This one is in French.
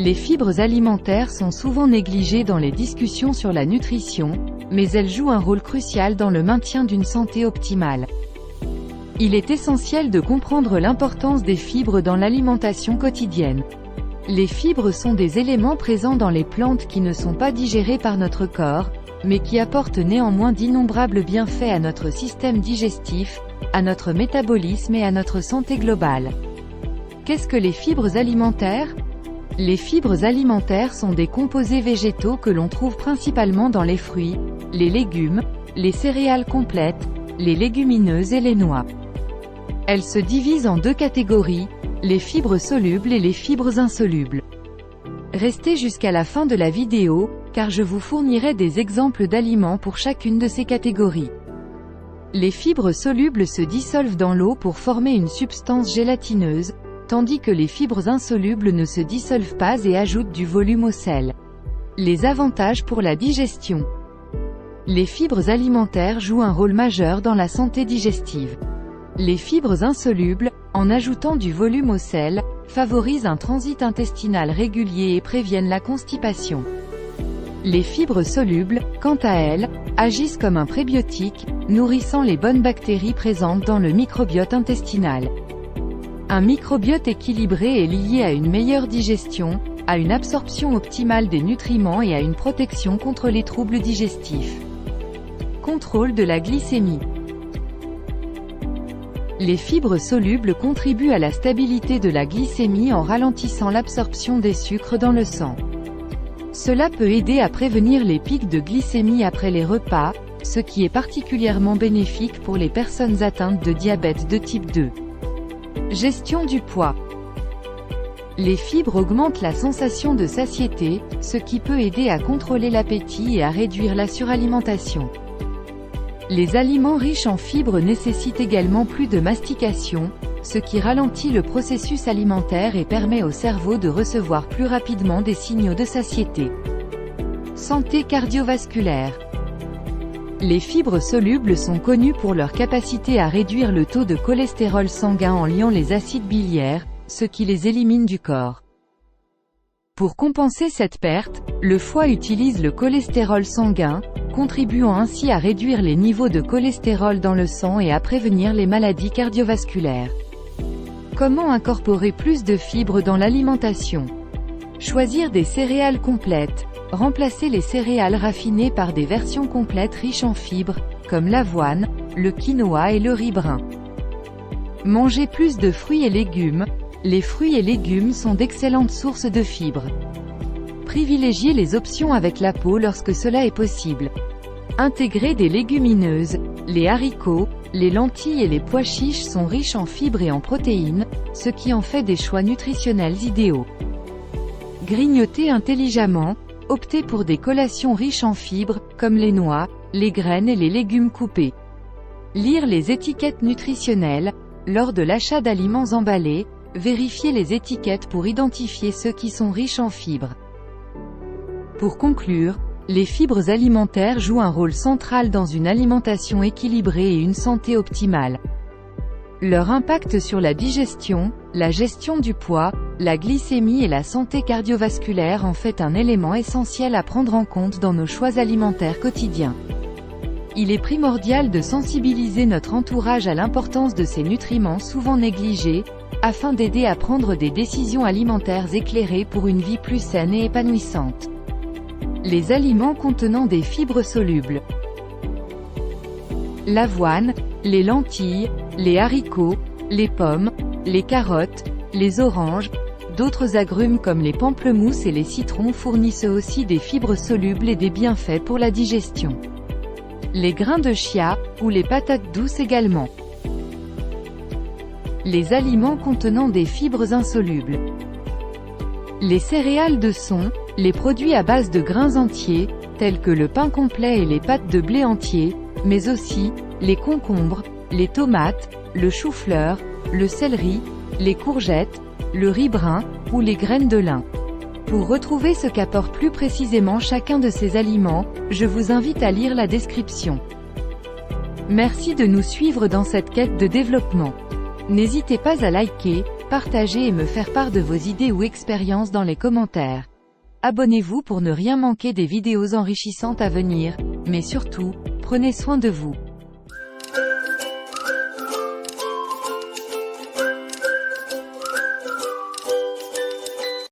Les fibres alimentaires sont souvent négligées dans les discussions sur la nutrition, mais elles jouent un rôle crucial dans le maintien d'une santé optimale. Il est essentiel de comprendre l'importance des fibres dans l'alimentation quotidienne. Les fibres sont des éléments présents dans les plantes qui ne sont pas digérés par notre corps, mais qui apportent néanmoins d'innombrables bienfaits à notre système digestif, à notre métabolisme et à notre santé globale. Qu'est-ce que les fibres alimentaires ? Les fibres alimentaires sont des composés végétaux que l'on trouve principalement dans les fruits, les légumes, les céréales complètes, les légumineuses et les noix. Elles se divisent en deux catégories, les fibres solubles et les fibres insolubles. Restez jusqu'à la fin de la vidéo, car je vous fournirai des exemples d'aliments pour chacune de ces catégories. Les fibres solubles se dissolvent dans l'eau pour former une substance gélatineuse, tandis que les fibres insolubles ne se dissolvent pas et ajoutent du volume au sel. Les avantages pour la digestion. Les fibres alimentaires jouent un rôle majeur dans la santé digestive. Les fibres insolubles, en ajoutant du volume au sel, favorisent un transit intestinal régulier et préviennent la constipation. Les fibres solubles, quant à elles, agissent comme un prébiotique, nourrissant les bonnes bactéries présentes dans le microbiote intestinal. Un microbiote équilibré est lié à une meilleure digestion, à une absorption optimale des nutriments et à une protection contre les troubles digestifs. Contrôle de la glycémie. Les fibres solubles contribuent à la stabilité de la glycémie en ralentissant l'absorption des sucres dans le sang. Cela peut aider à prévenir les pics de glycémie après les repas, ce qui est particulièrement bénéfique pour les personnes atteintes de diabète de type 2. Gestion du poids. Les fibres augmentent la sensation de satiété, ce qui peut aider à contrôler l'appétit et à réduire la suralimentation. Les aliments riches en fibres nécessitent également plus de mastication, ce qui ralentit le processus alimentaire et permet au cerveau de recevoir plus rapidement des signaux de satiété. Santé cardiovasculaire. Les fibres solubles sont connues pour leur capacité à réduire le taux de cholestérol sanguin en liant les acides biliaires, ce qui les élimine du corps. Pour compenser cette perte, le foie utilise le cholestérol sanguin, contribuant ainsi à réduire les niveaux de cholestérol dans le sang et à prévenir les maladies cardiovasculaires. Comment incorporer plus de fibres dans l'alimentation ? Choisir des céréales complètes. Remplacer les céréales raffinées par des versions complètes riches en fibres, comme l'avoine, le quinoa et le riz brun. Manger plus de fruits et légumes. Les fruits et légumes sont d'excellentes sources de fibres. Privilégiez les options avec la peau lorsque cela est possible. Intégrer des légumineuses. Les haricots, les lentilles et les pois chiches sont riches en fibres et en protéines, ce qui en fait des choix nutritionnels idéaux. Grignoter intelligemment. Optez pour des collations riches en fibres, comme les noix, les graines et les légumes coupés. Lire les étiquettes nutritionnelles. Lors de l'achat d'aliments emballés, vérifiez les étiquettes pour identifier ceux qui sont riches en fibres. Pour conclure, les fibres alimentaires jouent un rôle central dans une alimentation équilibrée et une santé optimale. Leur impact sur la digestion, la gestion du poids, la glycémie et la santé cardiovasculaire en fait un élément essentiel à prendre en compte dans nos choix alimentaires quotidiens. Il est primordial de sensibiliser notre entourage à l'importance de ces nutriments souvent négligés, afin d'aider à prendre des décisions alimentaires éclairées pour une vie plus saine et épanouissante. Les aliments contenant des fibres solubles. L'avoine, les lentilles, les haricots, les pommes, les carottes, les oranges, d'autres agrumes comme les pamplemousses et les citrons fournissent aussi des fibres solubles et des bienfaits pour la digestion. Les grains de chia, ou les patates douces également. Les aliments contenant des fibres insolubles. Les céréales de son, les produits à base de grains entiers, tels que le pain complet et les pâtes de blé entier, mais aussi, les concombres, les tomates, le chou-fleur, le céleri, les courgettes, le riz brun, ou les graines de lin. Pour retrouver ce qu'apporte plus précisément chacun de ces aliments, je vous invite à lire la description. Merci de nous suivre dans cette quête de développement. N'hésitez pas à liker, partager et me faire part de vos idées ou expériences dans les commentaires. Abonnez-vous pour ne rien manquer des vidéos enrichissantes à venir, mais surtout, prenez soin de vous.